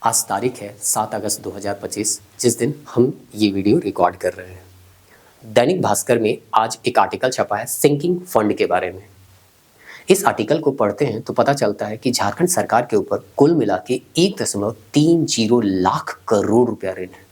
आज तारीख है 7 अगस्त 2025, जिस दिन हम ये वीडियो रिकॉर्ड कर रहे हैं। दैनिक भास्कर में आज एक आर्टिकल छपा है सिंकिंग फंड के बारे में। इस आर्टिकल को पढ़ते हैं तो पता चलता है कि झारखंड सरकार के ऊपर कुल मिला के 1.30 लाख करोड़ रुपया ऋण है।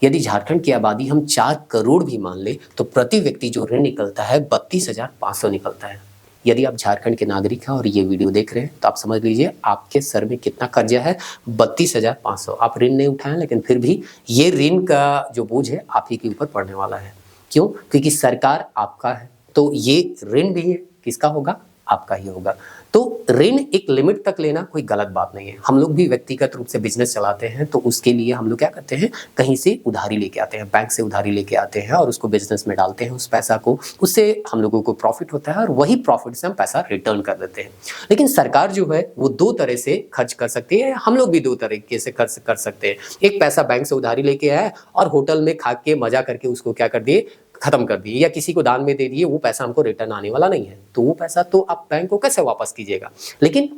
यदि झारखंड की आबादी हम 4 करोड़ भी मान ले तो प्रति व्यक्ति जो ऋण निकलता है 32,500 निकलता है। यदि आप झारखंड के नागरिक हैं और ये वीडियो देख रहे हैं तो आप समझ लीजिए आपके सर में कितना कर्जा है, 32,500। आप ऋण नहीं उठाएं लेकिन फिर भी ये ऋण का जो बोझ है आप ही के ऊपर पड़ने वाला है। क्यों? क्योंकि सरकार आपका है तो ये ऋण भी किसका होगा? आपका ही होगा। तो ऋण एक लिमिट तक लेना कोई गलत बात नहीं है। हम लोग भी व्यक्तिगत रूप से बिजनेस चलाते हैं तो उसके लिए हम लोग क्या करते हैं, कहीं से उधारी लेके आते हैं, बैंक से उधारी लेके आते हैं और उसको बिजनेस में डालते हैं। उस पैसा को, उससे हम लोगों को प्रॉफिट होता है और वही प्रॉफिट से हम पैसा रिटर्न कर देते हैं। लेकिन सरकार जो है वो दो तरह से खर्च कर सकती है, हम लोग भी दो तरीके से खर्च कर सकते हैं। एक पैसा बैंक से उधारी लेके आया और होटल में खा के मजा करके उसको क्या कर दिए, खत्म कर दिए, या किसी को दान में दे दिए, वो पैसा हमको रिटर्न आने वाला नहीं है। तो वो पैसा तो आप बैंक को कैसे वापस कीजिएगा। लेकिन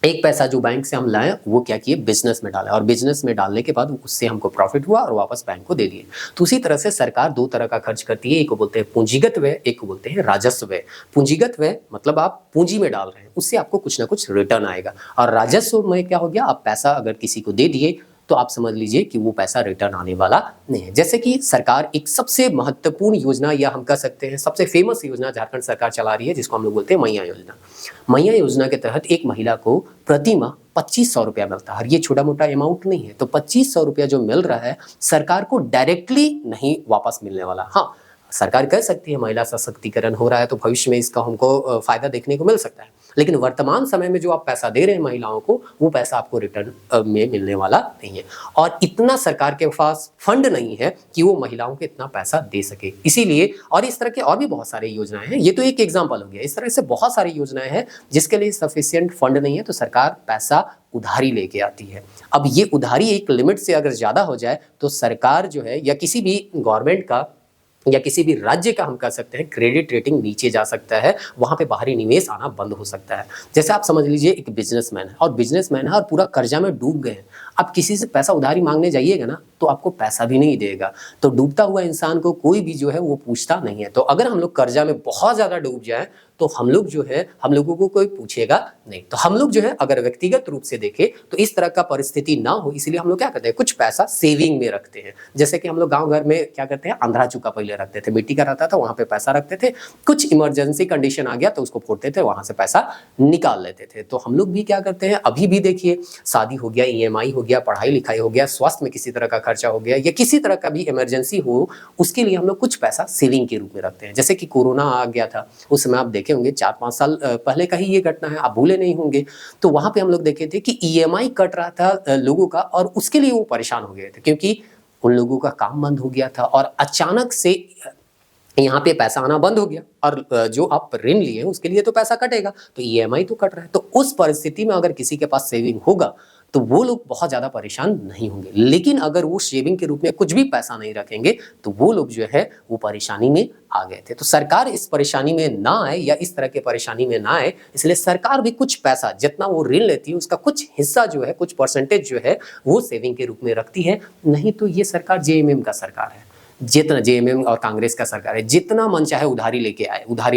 एक पैसा जो बैंक से हम लाए वो क्या किए, बिजनेस में डाला और बिजनेस में डालने के बाद उससे हमको प्रॉफिट हुआ और वापस बैंक को दे दिए। तो उसी तरह से सरकार दो तरह का खर्च करती है, एक को बोलते हैं पूंजीगत व्यय, एक को बोलते हैं राजस्व व्यय। पूंजीगत व्यय मतलब आप पूंजी में डाल रहे हैं, उससे आपको कुछ ना कुछ रिटर्न आएगा। और राजस्व में क्या हो गया, आप पैसा अगर किसी को दे दिए तो आप समझ लीजिए कि वो पैसा रिटर्न आने वाला नहीं है। जैसे कि सरकार एक सबसे महत्वपूर्ण योजना, या हम कह सकते हैं सबसे फेमस योजना झारखंड सरकार चला रही है, जिसको हम लोग बोलते हैं मैया योजना। मैया योजना के तहत एक महिला को प्रति माह 2500 रुपया मिलता है। और ये छोटा मोटा अमाउंट नहीं है। तो 2500 रुपया जो मिल रहा है सरकार को डायरेक्टली नहीं वापस मिलने वाला। हाँ, सरकार कह सकती है महिला सशक्तिकरण हो रहा है तो भविष्य में इसका हमको फायदा देखने को मिल सकता है, लेकिन वर्तमान समय में जो आप पैसा दे रहे हैं महिलाओं को, वो पैसा आपको रिटर्न में मिलने वाला नहीं है। और इतना सरकार के पास फंड नहीं है कि वो महिलाओं को इतना पैसा दे सके। इसीलिए, और इस तरह के और भी बहुत सारी योजनाएं हैं, ये तो एक एग्जाम्पल हो गया। इस तरह से बहुत सारी योजनाएं हैं जिसके लिए सफिशिएंट फंड नहीं है, तो सरकार पैसा उधारी लेके आती है। अब ये उधारी एक लिमिट से अगर ज्यादा हो जाए तो सरकार जो है, या किसी भी गवर्नमेंट का या किसी भी राज्य का, हम कह सकते हैं क्रेडिट रेटिंग नीचे जा सकता है, वहां पे बाहरी निवेश आना बंद हो सकता है। जैसे आप समझ लीजिए एक बिजनेसमैन है और पूरा कर्जा में डूब गए हैं। आप किसी से पैसा उधारी मांगने जाइएगा ना तो आपको पैसा भी नहीं देगा। तो डूबता हुआ इंसान को कोई भी जो है वो पूछता नहीं है। तो अगर हम लोग कर्जा में बहुत ज्यादा डूब जाए तो हम लोग जो है, हम लोगों को कोई पूछेगा नहीं। तो हम लोग जो है अगर व्यक्तिगत रूप से देखें तो इस तरह का परिस्थिति ना हो, इसलिए हम लोग क्या करते हैं, कुछ पैसा सेविंग में रखते हैं। जैसे कि हम लोग गांव घर में क्या करते हैं, आंध्रा चूका पहले रखते थे, मिट्टी का रहता था, वहां पे पैसा रखते थे। कुछ इमरजेंसी कंडीशन आ गया तो उसको फोड़ते थे, वहां से पैसा निकाल लेते थे। तो हम लोग भी क्या करते हैं, अभी भी देखिए, शादी हो गया, EMI हो गया, पढ़ाई लिखाई हो गया, स्वास्थ्य में किसी तरह का खर्चा हो गया, या किसी तरह का भी इमरजेंसी हो, उसके लिए हम लोग कुछ पैसा सेविंग के रूप में रखते हैं। जैसे कि कोरोना आ गया था, उस समय आप देखे होंगे 4-5 साल पहले का ही ये घटना है, आप भूले नहीं होंगे। तो वहां पे हम लोग देखे थे कि EMI कट रहा था लोगों का, और उसके लिए वो परेशान हो गए थे क्योंकि उन लोगों का काम बंद हो गया था और अचानक से यहाँ पे पैसा आना बंद हो गया। और जो आप ऋण लिए हैं उसके लिए तो पैसा कटेगा, तो EMI तो कट रहा है। तो उस परिस्थिति में अगर किसी के पास सेविंग होगा तो वो लोग बहुत ज्यादा परेशान नहीं होंगे। लेकिन अगर वो सेविंग के रूप में कुछ भी पैसा नहीं रखेंगे तो वो लोग जो है वो परेशानी में आ गए थे। तो सरकार इस परेशानी में ना आए, या इस तरह के परेशानी में ना आए, इसलिए सरकार भी कुछ पैसा, जितना वो ऋण लेती है उसका कुछ हिस्सा जो है, कुछ परसेंटेज जो है वो सेविंग के रूप में रखती है। नहीं तो ये सरकार JMM का सरकार है, जितना JMM और कांग्रेस का सरकार है, जितना मन चाहे उधारी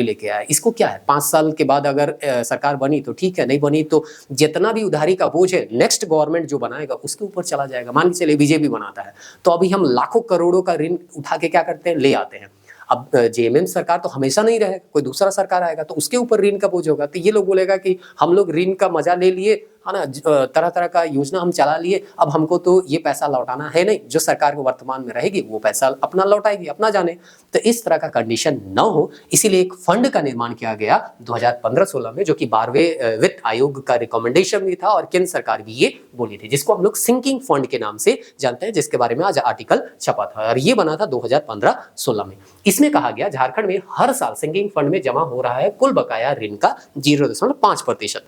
लेके आए। इसको क्या है, 5 साल के बाद अगर सरकार बनी तो ठीक है, नहीं बनी तो जितना भी उधारी का बोझ है नेक्स्ट गवर्नमेंट जो बनाएगा उसके ऊपर चला जाएगा। मान के चलिए BJP बनाता है तो अभी हम लाखों करोड़ों का ऋण उठा के क्या करते हैं, ले आते हैं। अब JMM सरकार तो हमेशा नहीं रहेगा, कोई दूसरा सरकार आएगा तो उसके ऊपर ऋण का बोझ होगा। तो ये लोग बोलेगा कि हम लोग ऋण का मजा ले लिए, है ना, तरह तरह का योजना हम चला लिए, अब हमको तो ये पैसा लौटाना है नहीं। जो सरकार को वर्तमान में रहेगी वो पैसा अपना लौटाएगी, अपना जाने। तो इस तरह का कंडीशन न हो, इसीलिए एक फंड का निर्माण किया गया 2015-16 में, जो कि 12वें वित्त आयोग का रिकमेंडेशन भी था और केंद्र सरकार भी ये बोली थी, जिसको हम लोग सिंकिंग फंड के नाम से जानते हैं, जिसके बारे में आज आर्टिकल छपा था। और ये बना था 2015-16 में। इसमें कहा गया झारखंड में हर साल सिंकिंग फंड में जमा हो रहा है कुल बकाया ऋण का 0.5%।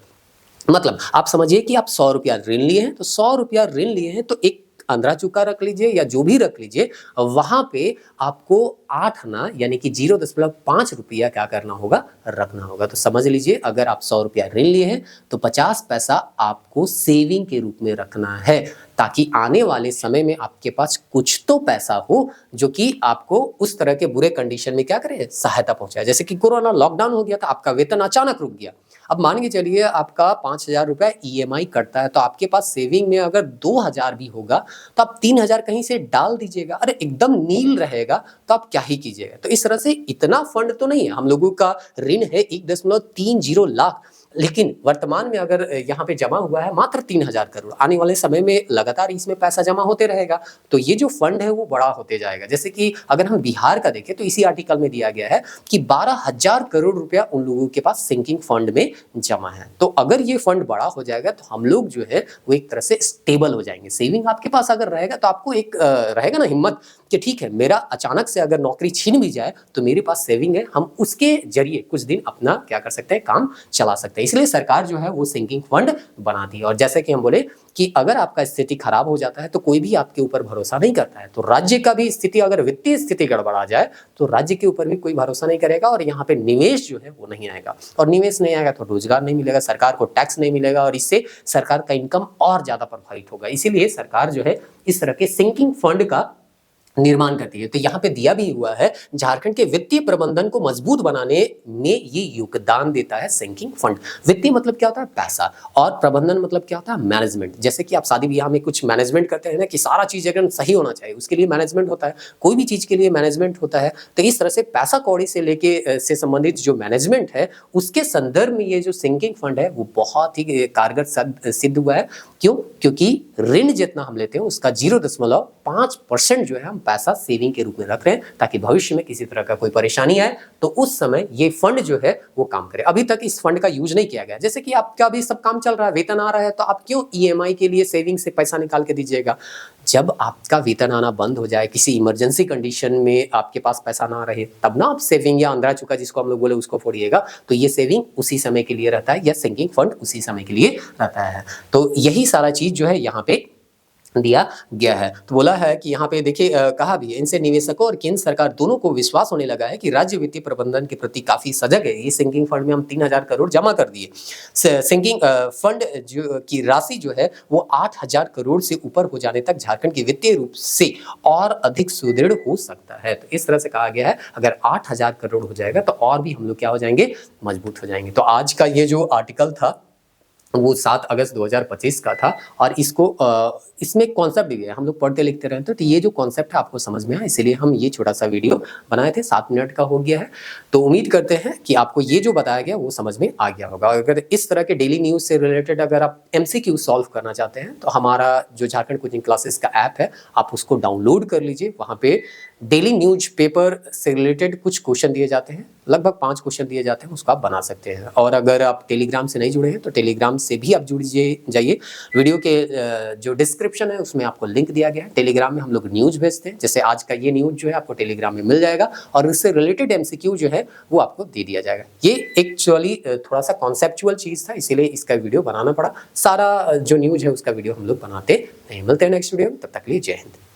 मतलब आप समझिए कि आप 100 रुपया ऋण लिए हैं, तो 100 रुपया ऋण लिए हैं तो एक आंध्रा चुका रख लीजिए या जो भी रख लीजिए, वहां पे आपको 8 आना यानी कि 0.5 रुपया क्या करना होगा, रखना होगा। तो समझ लीजिए अगर आप 100 रुपया ऋण लिए हैं तो 50 पैसा आपको सेविंग के रूप में रखना है, ताकि आने वाले समय में आपके पास कुछ तो पैसा हो जो कि आपको उस तरह के बुरे कंडीशन में क्या करे, सहायता पहुंचाए। जैसे कि कोरोना लॉकडाउन हो गया था, आपका वेतन अचानक रुक गया। अब मान के चलिए आपका 5,000 रुपया ईएमआई कटता है, तो आपके पास सेविंग में अगर 2,000 भी होगा तो आप 3,000 कहीं से डाल दीजिएगा। अरे एकदम नील रहेगा तो आप क्या ही कीजिएगा। तो इस तरह से इतना फंड तो नहीं है, हम लोगों का ऋण है 1.30 लाख, लेकिन वर्तमान में अगर यहाँ पे जमा हुआ है मात्र 3,000 करोड़। आने वाले समय में लगातार इसमें पैसा जमा होते रहेगा तो ये जो फंड है वो बड़ा होते जाएगा। जैसे कि अगर हम बिहार का देखें तो इसी आर्टिकल में दिया गया है कि 12,000 करोड़ रुपया उन लोगों के पास सिंकिंग फंड में जमा है। तो अगर ये फंड बड़ा हो जाएगा तो हम लोग जो है वो एक तरह से स्टेबल हो जाएंगे। सेविंग आपके पास अगर रहेगा तो आपको एक रहेगा ना हिम्मत कि ठीक है, मेरा अचानक से अगर नौकरी छीन भी जाए तो मेरे पास सेविंग है, हम उसके जरिए कुछ दिन अपना क्या कर सकते हैं, काम चला सकते हैं। इसलिए सरकार जो है वो सिंकिंग फंड बनाती है। और जैसे कि हम बोले कि अगर आपका स्थिति खराब हो जाता है तो कोई भी आपके ऊपर भरोसा नहीं करता है। तो राज्य का भी स्थिति, अगर वित्तीय स्थिति गड़बड़ा जाए तो राज्य के ऊपर भी कोई भरोसा नहीं करेगा और यहाँ पे निवेश जो है वो नहीं आएगा। और निवेश नहीं आएगा तो रोजगार नहीं मिलेगा, सरकार को टैक्स नहीं मिलेगा और इससे सरकार का इनकम और ज्यादा प्रभावित होगा। इसीलिए सरकार जो है इस तरह के सिंकिंग फंड का निर्माण करती है। तो यहाँ पे दिया भी हुआ है, झारखंड के वित्तीय प्रबंधन को मजबूत बनाने में ये योगदान देता है सिंकिंग फंड। वित्तीय मतलब क्या होता है, पैसा, और प्रबंधन मतलब क्या होता है, मैनेजमेंट। जैसे कि आप शादी ब्याह में कुछ मैनेजमेंट करते हैं ना कि सारा चीज एकदम सही होना चाहिए, उसके लिए मैनेजमेंट होता है। कोई भी चीज के लिए मैनेजमेंट होता है। तो इस तरह से पैसा कौड़ी से लेके से संबंधित जो मैनेजमेंट है उसके संदर्भ में ये जो सिंकिंग फंड है वो बहुत ही कारगर सिद्ध हुआ है। क्यों? क्योंकि ऋण जितना हम लेते हैं उसका 0.5% जो है हम पैसा सेविंग के रूप में रख रहे हैं, ताकि भविष्य में किसी तरह का कोई परेशानी आए तो उस समय ये फंड जो है वो काम करे। अभी तक इस फंड का यूज नहीं किया गया। जैसे कि आपका भी सब काम चल रहा है, वेतन आ रहा है, तो आप क्यों ईएमआई के लिए सेविंग से पैसा निकाल के दीजिएगा। जब आपका वेतन आना बंद हो जाए, किसी इमरजेंसी कंडीशन में आपके पास पैसा ना रहे, तब ना आप सेविंग या आंध्रा चुका जिसको हम लोग बोले उसको फोड़िएगा। तो ये सेविंग उसी समय के लिए रहता है या सिंकिंग फंड उसी समय के लिए रहता है। तो यही सारा चीज जो है यहाँ पे दिया गया है। तो बोला है कि यहाँ पे देखिए कहा भी है, इनसे निवेशकों और केंद्र सरकार दोनों को विश्वास होने लगा है कि राज्य वित्तीय प्रबंधन के प्रति काफी सजग है। ये सिंकिंग फंड में हम 3,000 करोड़ जमा कर दिए। सिंकिंग फंड जो की राशि जो है वो 8,000 करोड़ से ऊपर हो जाने तक झारखंड की वित्तीय रूप से और अधिक सुदृढ़ हो सकता है। तो इस तरह से कहा गया है अगर 8,000 करोड़ हो जाएगा तो और भी हम लोग क्या हो जाएंगे, मजबूत हो जाएंगे। तो आज का ये जो आर्टिकल था वो 7 अगस्त 2025 का था और इसको इसमें एक कॉन्सेप्ट भी है, हम लोग पढ़ते लिखते रहते हैं तो ये जो कॉन्सेप्ट है आपको समझ में आया, इसीलिए हम ये छोटा सा वीडियो बनाए थे। 7 मिनट का हो गया है। तो उम्मीद करते हैं कि आपको ये जो बताया गया वो समझ में आ गया होगा। अगर इस तरह के डेली न्यूज से रिलेटेड अगर आप MCQ सॉल्व करना चाहते हैं तो हमारा जो झारखंड कोचिंग क्लासेस का ऐप है आप उसको डाउनलोड कर लीजिए। वहाँ पे डेली न्यूज पेपर से रिलेटेड कुछ क्वेश्चन दिए जाते हैं, लगभग 5 क्वेश्चन दिए जाते हैं, उसको आप बना सकते हैं। और अगर आप टेलीग्राम से नहीं जुड़े हैं तो टेलीग्राम से भी आप जुड़ जाइए। वीडियो के जो डिस्क्रिप्शन है उसमें आपको लिंक दिया गया है। टेलीग्राम में हम लोग न्यूज भेजते हैं, जैसे आज का ये न्यूज जो है आपको टेलीग्राम में मिल जाएगा और उससे रिलेटेड MCQ जो है वो आपको दे दिया जाएगा। ये एक्चुअली थोड़ा सा कॉन्सेप्चुअल चीज था, इसीलिए इसका वीडियो बनाना पड़ा। सारा जो न्यूज है उसका वीडियो हम लोग बनाते नहीं। मिलते हैं नेक्स्ट वीडियो में, तब तक के लिए जय हिंद।